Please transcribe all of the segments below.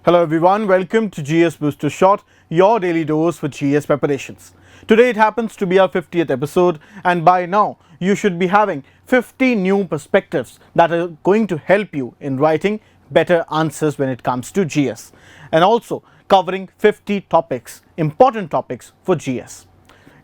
Hello everyone, welcome to GS Booster Shot, your daily dose for GS preparations. Today it happens to be our 50th episode, and by now you should be having 50 new perspectives that are going to help you in writing better answers when it comes to GS, and also covering 50 topics, important topics for GS.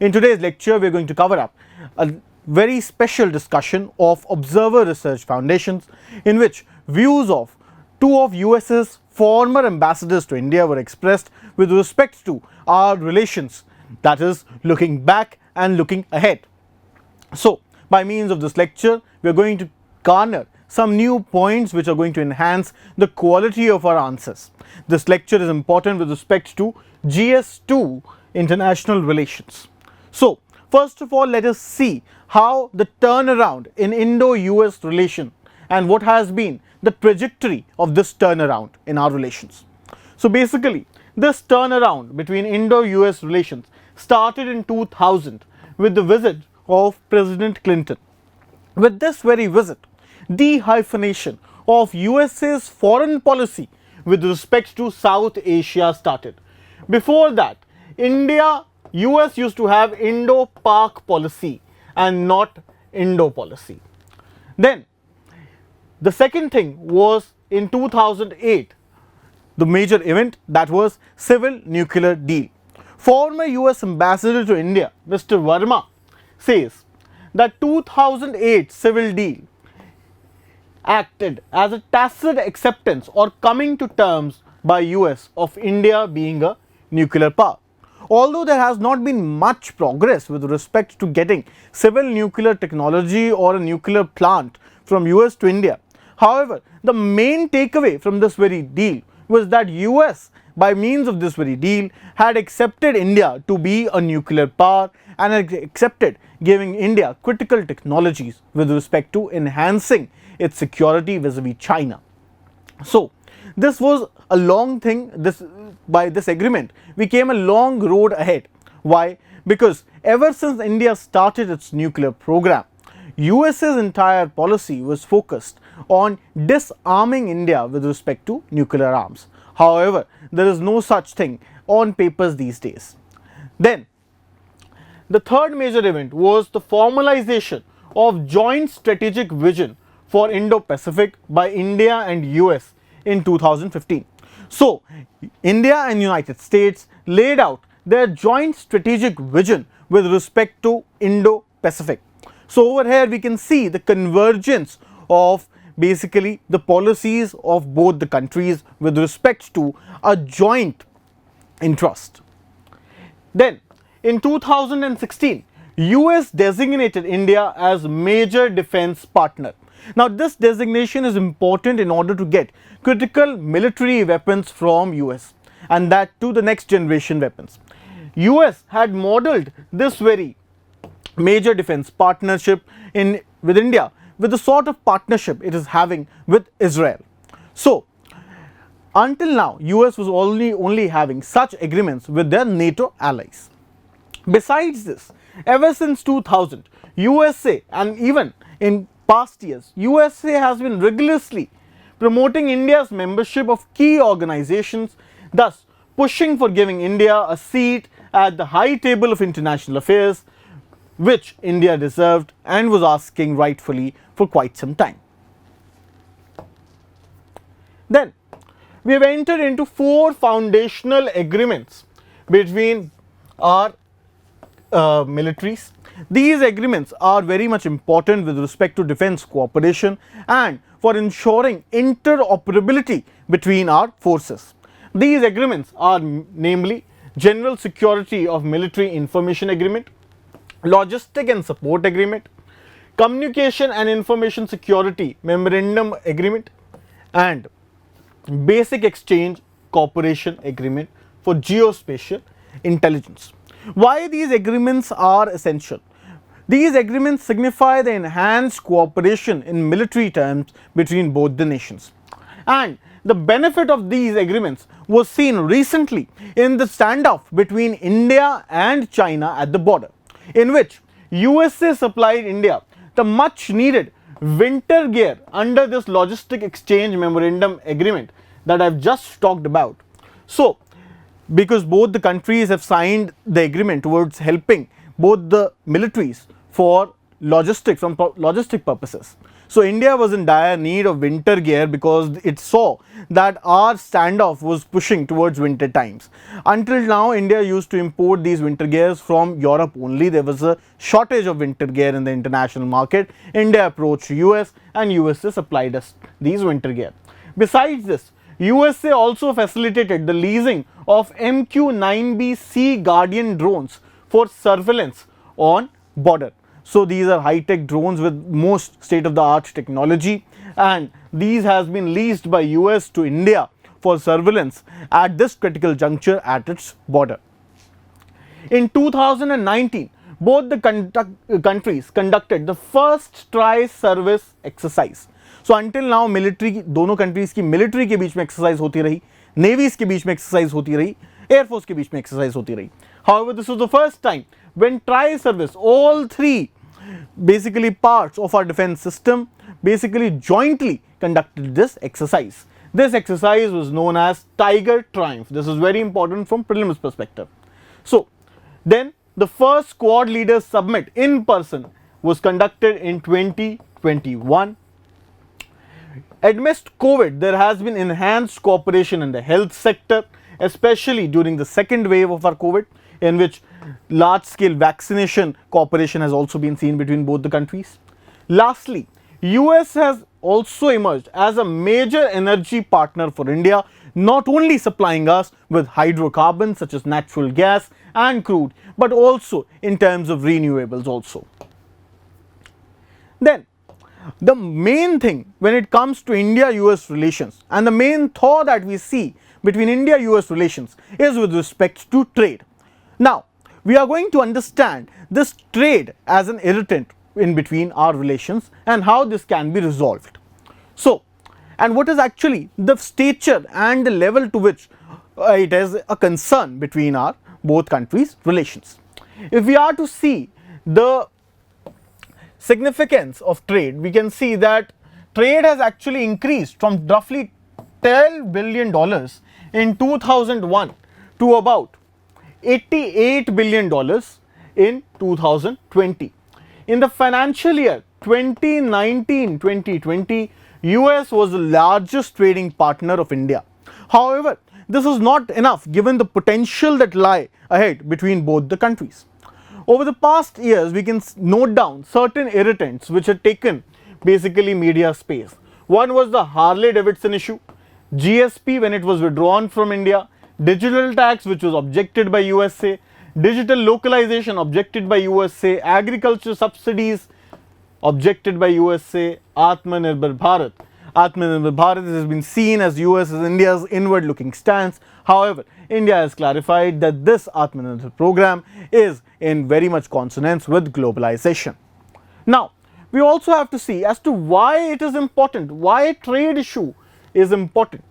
In today's lecture we are going to cover up a very special discussion of Observer Research Foundations, in which views of two of US's former ambassadors to India were expressed with respect to our relations, that is, looking back and looking ahead. So, by means of this lecture, we are going to garner some new points which are going to enhance the quality of our answers. This lecture is important with respect to GS2 international relations. So, first of all, let us see how the turnaround in Indo-US relation and what has been the trajectory of this turnaround in our relations. So basically, this turnaround between Indo-US relations started in 2000 with the visit of President Clinton. With this very visit, de-hyphenation of USA's foreign policy with respect to South Asia started. Before that, US used to have Indo-Pak policy and not Indo policy. Then the second thing was in 2008, the major event, that was civil nuclear deal. Former US ambassador to India, Mr. Verma, says that 2008 civil deal acted as a tacit acceptance or coming to terms by US of India being a nuclear power. Although there has not been much progress with respect to getting civil nuclear technology or a nuclear plant from US to India, however, the main takeaway from this very deal was that US, by means of this very deal, had accepted India to be a nuclear power and had accepted giving India critical technologies with respect to enhancing its security vis-a-vis China. So, this was a long thing. By this agreement, we came a long road ahead. Why? Because ever since India started its nuclear program, US's entire policy was focused on disarming India with respect to nuclear arms. However, there is no such thing on papers these days. Then, the third major event was the formalization of joint strategic vision for Indo-Pacific by India and US in 2015. So, India and United States laid out their joint strategic vision with respect to Indo-Pacific. So over here we can see the convergence of basically the policies of both the countries with respect to a joint interest. Then in 2016, US designated India as major defense partner. Now this designation is important in order to get critical military weapons from US, and that to the next generation weapons. US had modeled this very major defense partnership with India with the sort of partnership it is having with Israel. So until now, US was only having such agreements with their NATO allies. Besides this, ever since 2000, USA, and even in past years, USA has been rigorously promoting India's membership of key organizations, thus pushing for giving India a seat at the high table of international affairs, which India deserved and was asking rightfully for quite some time. Then we have entered into 4 foundational agreements between our militaries. These agreements are very much important with respect to defense cooperation and for ensuring interoperability between our forces. These agreements are namely General Security of Military Information Agreement, Logistic and Support Agreement, Communication and Information Security Memorandum Agreement, and Basic Exchange Cooperation Agreement for Geospatial Intelligence. Why these agreements are essential? These agreements signify the enhanced cooperation in military terms between both the nations. And the benefit of these agreements was seen recently in the standoff between India and China at the border, in which USA supplied India the much needed winter gear under this logistic exchange memorandum agreement that I've just talked about. So, because both the countries have signed the agreement towards helping both the militaries for logistic purposes. So India was in dire need of winter gear because it saw that our standoff was pushing towards winter times. Until now, India used to import these winter gears from Europe only. There was a shortage of winter gear in the international market. India approached US and USA supplied us these winter gear. Besides this, USA also facilitated the leasing of MQ-9B Sea Guardian drones for surveillance on border. So these are high-tech drones with most state-of-the-art technology, and these has been leased by US to India for surveillance at this critical juncture at its border. In 2019, both the countries conducted the first tri-service exercise. So until now military दोनों countries की military के बीच में exercise होती रही, navies के बीच में exercise होती रही, air force के बीच में exercise होती रही. However, this was the first time when tri-service, all three basically parts of our defense system basically jointly conducted this exercise. This exercise was known as Tiger Triumph. This is very important from prelims perspective. So then the first Quad Leaders Summit in person was conducted in 2021. Amidst COVID, there has been enhanced cooperation in the health sector, especially during the second wave of our COVID, in which large-scale vaccination cooperation has also been seen between both the countries. Lastly, US has also emerged as a major energy partner for India, not only supplying us with hydrocarbons such as natural gas and crude, but also in terms of renewables also. Then, the main thing when it comes to India-US relations, and the main thaw that we see between India-US relations is with respect to trade. Now, we are going to understand this trade as an irritant in between our relations and how this can be resolved. So, and what is actually the stature and the level to which it is a concern between our both countries' relations. If we are to see the significance of trade, we can see that trade has actually increased from roughly $12 billion in 2001 to about $88 billion in 2020. In the financial year 2019-2020, US was the largest trading partner of India. However, this is not enough given the potential that lie ahead between both the countries. Over the past years, we can note down certain irritants which had taken basically media space. One was the Harley-Davidson issue, GSP when it was withdrawn from India, digital tax which was objected by USA, digital localization objected by USA, agriculture subsidies objected by USA, Atmanirbhar Bharat. Atmanirbhar Bharat has been seen as US as India's inward looking stance. However, India has clarified that this Atmanirbhar program is in very much consonance with globalization. Now, we also have to see as to why it is important, why trade issue is important.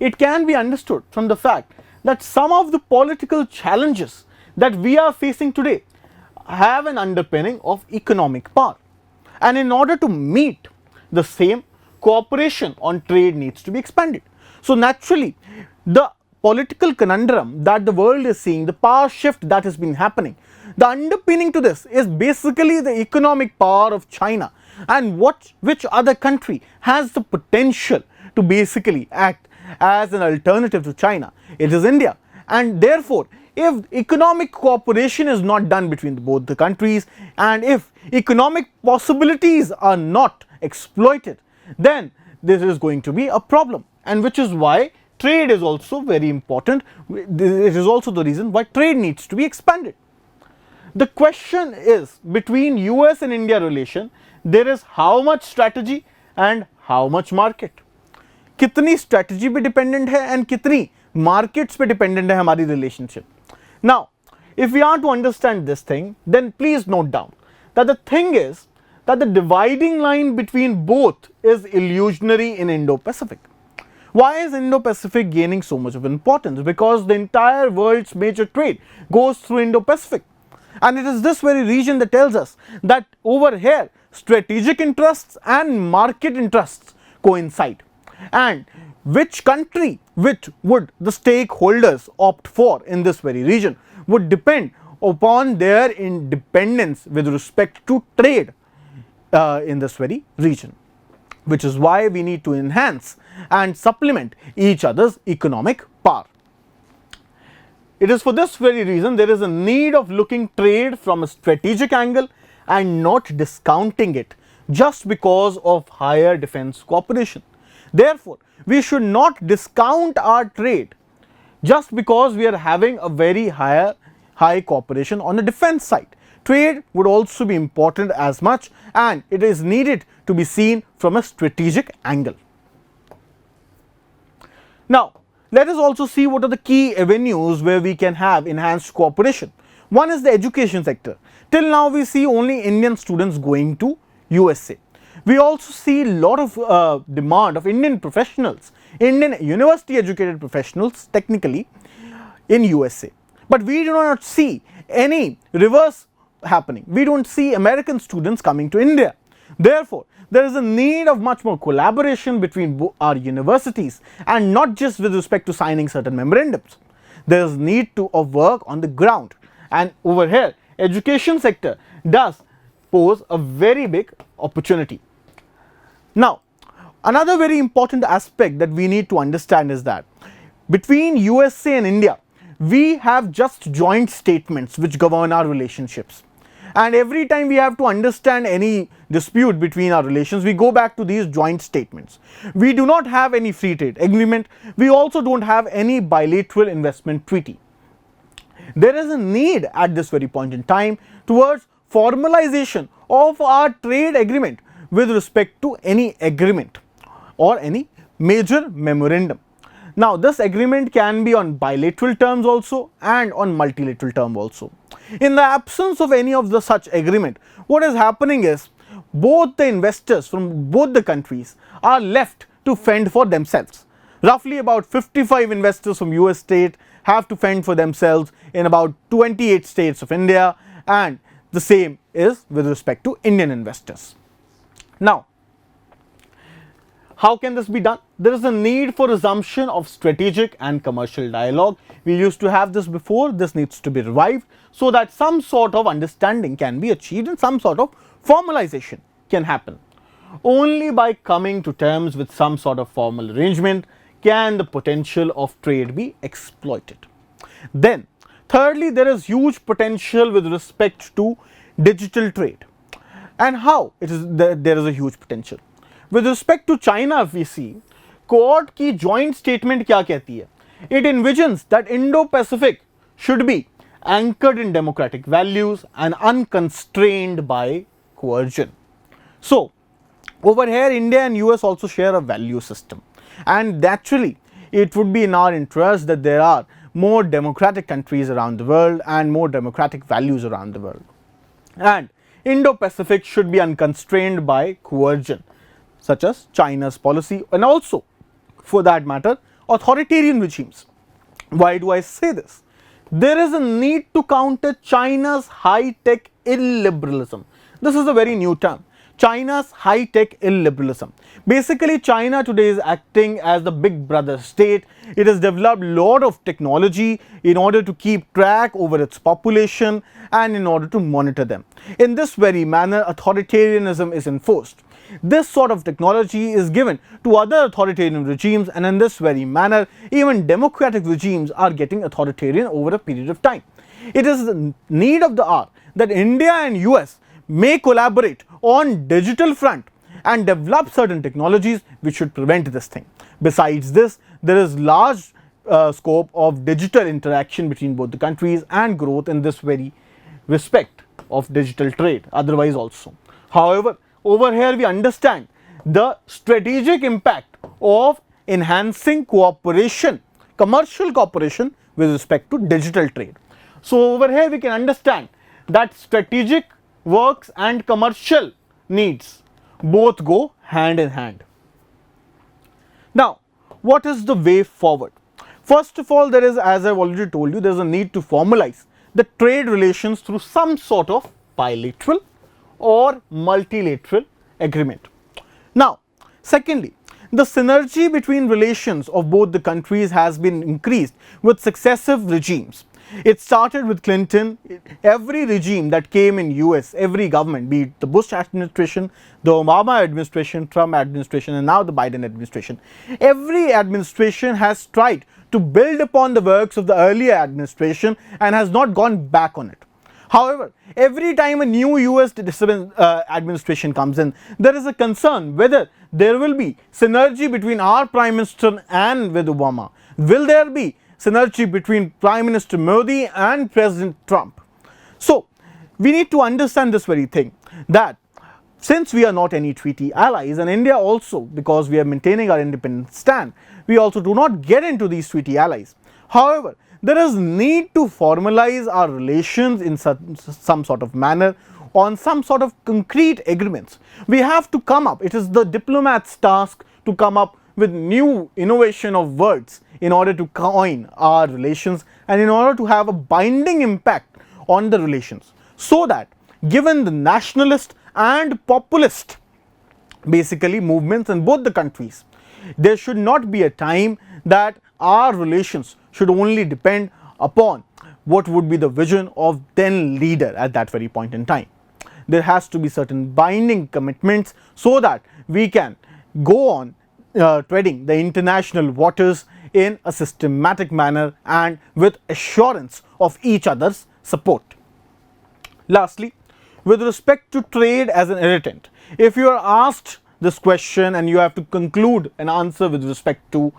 It can be understood from the fact that some of the political challenges that we are facing today have an underpinning of economic power, and in order to meet the same, cooperation on trade needs to be expanded. So naturally, the political conundrum that the world is seeing, the power shift that has been happening, the underpinning to this is basically the economic power of China, and which other country has the potential to basically act as an alternative to China. It is India, and therefore if economic cooperation is not done between both the countries, and if economic possibilities are not exploited, then this is going to be a problem, and which is why trade is also very important. It is also the reason why trade needs to be expanded. The question is, between US and India relation, there is how much strategy and how much market. कितनी strategy पे dependent है and कितनी markets पे dependent है हमारी relationship. Now, if we are to understand this thing, then please note down that the thing is that the dividing line between both is illusionary in Indo-Pacific. Why is Indo-Pacific gaining so much of importance? Because the entire world's major trade goes through Indo-Pacific, and it is this very region that tells us that over here strategic interests and market interests coincide. And which country, which would the stakeholders opt for in this very region, would depend upon their independence with respect to trade in this very region, which is why we need to enhance and supplement each other's economic power. It is for this very reason there is a need of looking trade from a strategic angle and not discounting it just because of higher defense cooperation. Therefore, we should not discount our trade just because we are having a very high cooperation on the defense side. Trade would also be important as much, and it is needed to be seen from a strategic angle. Now, let us also see what are the key avenues where we can have enhanced cooperation. One is the education sector. Till now we see only Indian students going to USA. We also see a lot of demand of Indian professionals, Indian university educated professionals technically in USA. But we do not see any reverse happening. We don't see American students coming to India. Therefore, there is a need of much more collaboration between our universities, and not just with respect to signing certain memorandums. There is need of work on the ground, and over here education sector does pose a very big opportunity. Now, another very important aspect that we need to understand is that between USA and India, we have just joint statements which govern our relationships. And every time we have to understand any dispute between our relations, we go back to these joint statements. We do not have any free trade agreement. We also don't have any bilateral investment treaty. There is a need at this very point in time towards formalization of our trade agreement with respect to any agreement or any major memorandum. Now, this agreement can be on bilateral terms also and on multilateral term also. In the absence of any of the such agreement, what is happening is both the investors from both the countries are left to fend for themselves. Roughly about 55 investors from US state have to fend for themselves in about 28 states of India, and the same is with respect to Indian investors. Now, how can this be done? There is a need for resumption of strategic and commercial dialogue. We used to have this before. This needs to be revived so that some sort of understanding can be achieved and some sort of formalization can happen. Only by coming to terms with some sort of formal arrangement can the potential of trade be exploited. Then, thirdly, there is huge potential with respect to digital trade. And how there is a huge potential? With respect to China, if we see, Quad की joint statement क्या कहती है? It envisions that Indo-Pacific should be anchored in democratic values and unconstrained by coercion. So, over here India and US also share a value system, and naturally it would be in our interest that there are more democratic countries around the world and more democratic values around the world. And Indo-Pacific should be unconstrained by coercion, such as China's policy and also, for that matter, authoritarian regimes. Why do I say this? There is a need to counter China's high-tech illiberalism. This is a very new term. China's high-tech illiberalism. Basically, China today is acting as the big brother state. It has developed a lot of technology in order to keep track over its population and in order to monitor them. In this very manner, authoritarianism is enforced. This sort of technology is given to other authoritarian regimes, and in this very manner, even democratic regimes are getting authoritarian over a period of time. It is the need of the hour that India and US may collaborate on digital front and develop certain technologies which should prevent this thing. Besides this, there is large scope of digital interaction between both the countries and growth in this very respect of digital trade otherwise also. However, over here we understand the strategic impact of enhancing cooperation, commercial cooperation with respect to digital trade. So over here we can understand that strategic works and commercial needs both go hand in hand. Now, what is the way forward? First of all, there is, as I've already told you, there is a need to formalize the trade relations through some sort of bilateral or multilateral agreement. Now, secondly, the synergy between relations of both the countries has been increased with successive regimes. It started with Clinton. Every regime that came in US, every government, be it the Bush administration, the Obama administration, Trump administration, and now the Biden administration, every administration has tried to build upon the works of the earlier administration and has not gone back on it. However, every time a new US administration comes in, there is a concern whether there will be synergy between our Prime Minister and with Obama. Will there be synergy between Prime Minister Modi and President Trump? So, we need to understand this very thing, that since we are not any treaty allies, and India also, because we are maintaining our independent stand, we also do not get into these treaty allies. However, there is need to formalize our relations in some sort of manner on some sort of concrete agreements. We have to come up, it is the diplomat's task to come up with new innovation of words in order to coin our relations and in order to have a binding impact on the relations, so that given the nationalist and populist basically movements in both the countries, there should not be a time that our relations should only depend upon what would be the vision of then leader at that very point in time. There has to be certain binding commitments so that we can go on treading the international waters in a systematic manner and with assurance of each other's support. Lastly, with respect to trade as an irritant, if you are asked this question and you have to conclude an answer with respect to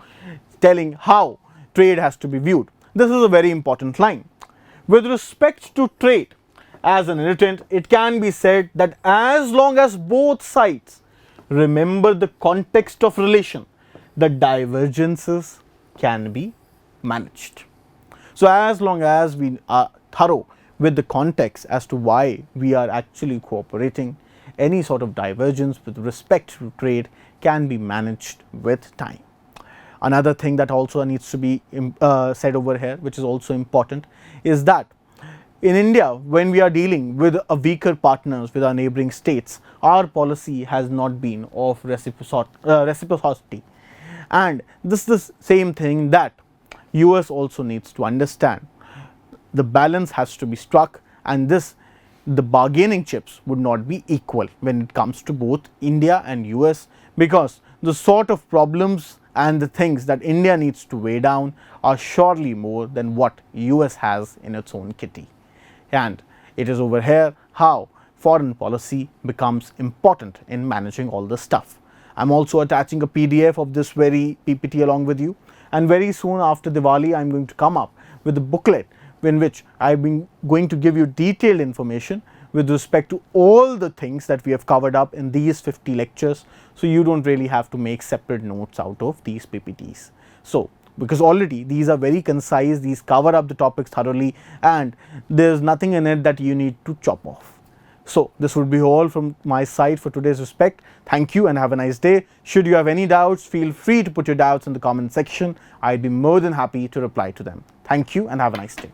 telling how trade has to be viewed, this is a very important line. With respect to trade as an irritant, it can be said that as long as both sides remember the context of relation, the divergences can be managed. So as long as we are thorough with the context as to why we are actually cooperating, any sort of divergence with respect to trade can be managed with time. Another thing that also needs to be said over here, which is also important, is that in India, when we are dealing with a weaker partners with our neighboring states, our policy has not been of reciprocity. And this is the same thing that US also needs to understand. The balance has to be struck, and the bargaining chips would not be equal when it comes to both India and US, because the sort of problems and the things that India needs to weigh down are surely more than what US has in its own kitty. And it is over here how foreign policy becomes important in managing all this stuff. I'm also attaching a PDF of this very PPT along with you, and very soon after Diwali I'm going to come up with a booklet in which I've been going to give you detailed information with respect to all the things that we have covered up in these 50 lectures, so you don't really have to make separate notes out of these PPTs. So, because already these are very concise, these cover up the topics thoroughly, and there's nothing in it that you need to chop off. So, this would be all from my side for today's respect. Thank you and have a nice day. Should you have any doubts, feel free to put your doubts in the comment section. I'd be more than happy to reply to them. Thank you and have a nice day.